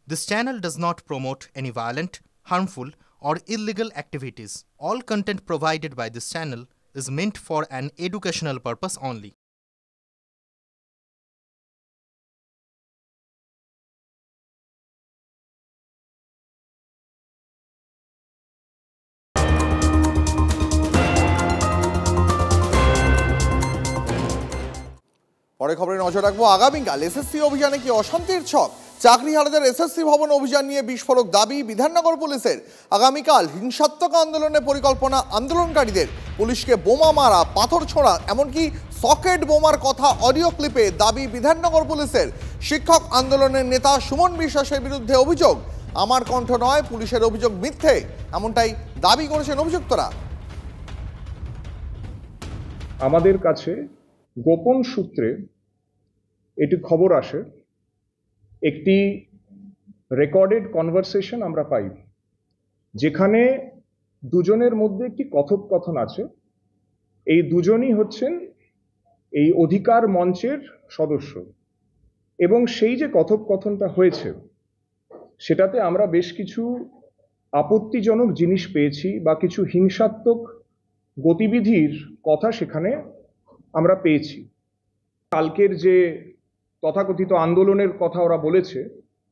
This channel does not promote any violent, harmful, or illegal activities. All content provided by this channel is meant for an educational purpose only. পরে খবরে নজর রাখবো আগামীকাল SSC অভিযানে কি অশান্তির ছক চাকরিহারাদের এসএসসি ভবন অভিযান নিয়ে বিস্ফোরক দাবি বিধাননগর পুলিশের আগামীকাল হিংসাত্মক আন্দোলনের পরিকল্পনা আন্দোলনকারীদের পুলিশকে বোমা মারা পাথর ছোঁড়া এমনকি সকেট বোমার কথা অডিও ক্লিপে দাবি বিধাননগর পুলিশের শিক্ষক আন্দোলনের নেতা সুমন বিশ্বাসের বিরুদ্ধে অভিযোগ আমার কণ্ঠ নয় পুলিশের অভিযোগ মিথ্যে এমনটাই দাবি করেছেন অভিযুক্তরা আমাদের কাছে গোপন সূত্রে এটি খবর আসে একটি রেকর্ডেড কনভারসেশন আমরা পাই যেখানে দুজনের মধ্যে একটি কথোপকথন আছে এই দুজনই হচ্ছেন এই অধিকার মঞ্চের সদস্য এবং সেই যে কথোপকথনটা হয়েছে সেটাতে আমরা বেশ কিছু আপত্তিজনক জিনিস পেয়েছি বা কিছু হিংসাত্মক গতিবিধির কথা সেখানে আমরা পেয়েছি কালকের যে তথাকথিত আন্দোলনের কথা ওরা বলেছে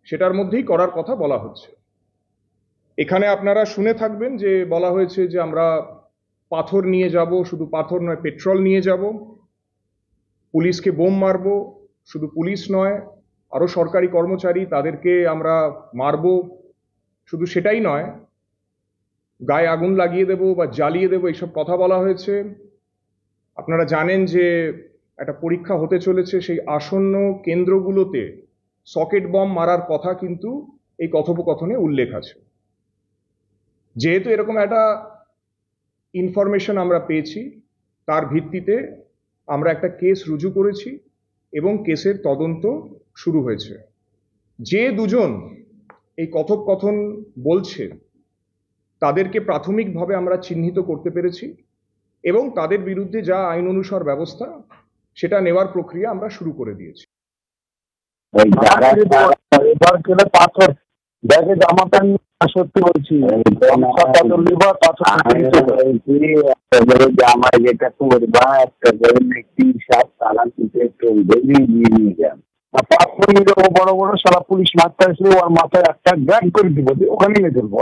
সেটার মধ্যেই করার কথা বলা হচ্ছে এখানে আপনারা শুনে থাকবেন যে বলা হয়েছে যে আমরা পাথর নিয়ে যাব শুধু পাথর নয় পেট্রোল নিয়ে যাব পুলিশকে বোম মারব শুধু পুলিশ নয় আরও সরকারি কর্মচারী তাদেরকে আমরা মারব শুধু সেটাই নয় গায়ে আগুন লাগিয়ে দেব বা জ্বালিয়ে দেব এইসব কথা বলা হয়েছে আপনারা জানেন যে একটা পরীক্ষা হতে চলেছে সেই আসন্ন কেন্দ্রগুলোতে সকেট বম মারার কথা কিন্তু এই কথোপকথনে উল্লেখ আছে যেহেতু এরকম একটা ইনফরমেশন আমরা পেয়েছি তার ভিত্তিতে আমরা একটা কেস রুজু করেছি এবং কেসের তদন্ত শুরু হয়েছে যে দুজন এই কথোপকথন বলছে তাদেরকে প্রাথমিকভাবে আমরা চিহ্নিত করতে পেরেছি এবং তাদের বিরুদ্ধে যা আইন অনুসার ব্যবস্থা সেটা নেওয়ার প্রক্রিয়া আমরা শুরু করে দিয়েছি সত্যি বলছি আমার যেটা করবা একটা বড় বড় সারা পুলিশ মারতে আসলে ওর মাথায় একটা গ্যাগ করে দিব ওখানে নিয়ে চলবো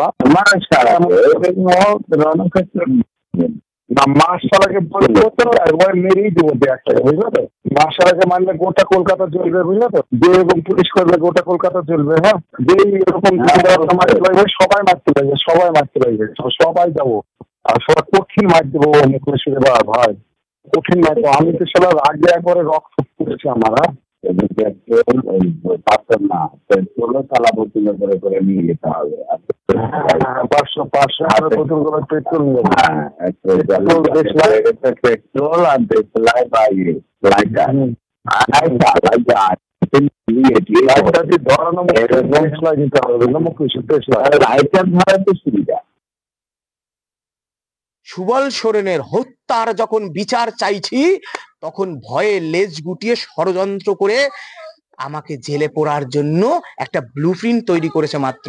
না মাসশালাকে একবার মেরেই দেবো একটা বুঝলো তো মাসশালাকে মারলে গোটা কলকাতা চলবে বুঝলো তো যে এরকম পুলিশ করবে গোটা কলকাতা চলবে হ্যাঁ যে এরকম সবাই মারতে লাগবে সবাই যাবো আর সবাই কঠিন মার দেবো মুখে ভাই কঠিন মারবো আমি তো সবার আগে একবারে রক্ত করেছি আমার পাথর না পেট্রোল চালাবো তুলে করে নিয়ে যেতে হবে 500 বোতল করে পেট্রোল পেট্রোল আর দেশলাই বাইরে সুবিধা সুবল সোরেনের হত্যার যখন বিচার চাইছি তখন ভয়ে লেজ গুটিয়ে ষড়যন্ত্র করে আমাকে জেলে পোড়ার জন্য একটা ব্লুপ্রিন্ট তৈরি করেছে মাত্র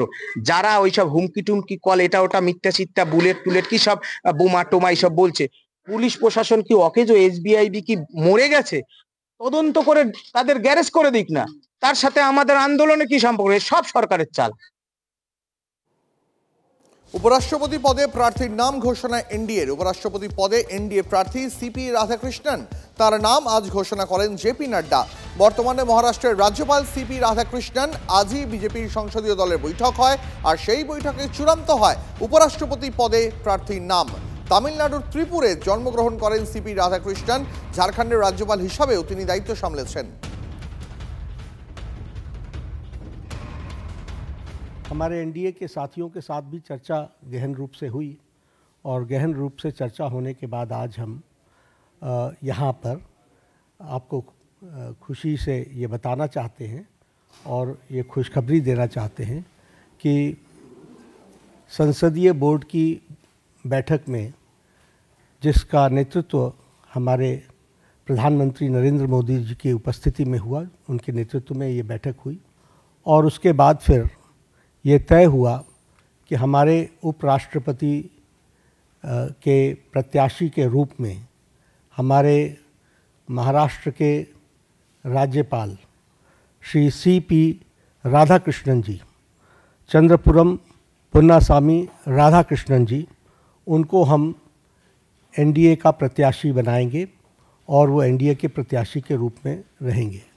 যারা ওইসব হুমকি টুমকি কল এটা ওটা মিথ্যা চিত্তা বুলেট টুলেট কি সব বোমা টোমা এইসব বলছে পুলিশ প্রশাসন কি অকেজো এসবিআইবি কি মরে গেছে তদন্ত করে তাদের গ্যারেজ করে দিক না তার সাথে আমাদের আন্দোলনে কি সম্পর্ক সব সরকারের চাল উপরাষ্ট্রপতি পদে প্রার্থীর নাম ঘোষণা এনডিএর উপরাষ্ট্রপতি পদে এনডিএ প্রার্থী সিপি রাধাকৃষ্ণন তার নাম আজ ঘোষণা করেন জেপি নাড্ডা বর্তমানে মহারাষ্ট্রের রাজ্যপাল সিপি রাধাকৃষ্ণন আজই বিজেপির সংসদীয় দলের বৈঠক হয় আর সেই বৈঠকে চূড়ান্ত হয় উপরাষ্ট্রপতি পদে প্রার্থীর নাম তামিলনাড়ুর ত্রিপুরে জন্মগ্রহণ করেন সিপি রাধাকৃষ্ণন ঝাড়খণ্ডের রাজ্যপাল হিসাবেও তিনি দায়িত্ব সামলেছেন हमारे एनडीए के साथियों के साथ भी चर्चा गहन रूप से हुई और गहन रूप से चर्चा होने के बाद आज हम यहाँ पर आपको खुशी से ये बताना चाहते हैं और ये खुशखबरी देना चाहते हैं कि संसदीय बोर्ड की बैठक में जिसका नेतृत्व हमारे प्रधानमंत्री नरेंद्र मोदी जी की उपस्थिति में हुआ उनके नेतृत्व में ये बैठक हुई और उसके बाद फिर ये तय हुआ कि हमारे उपराष्ट्रपति के प्रत्याशी के रूप में हमारे महाराष्ट्र के राज्यपाल श्री C.P. राधाकृष्णन जी, चंद्रपुरम पुन्नासामी राधाकृष्णन जी, उनको हम NDA का प्रत्याशी बनाएंगे और वो NDA के प्रत्याशी के रूप में रहेंगे।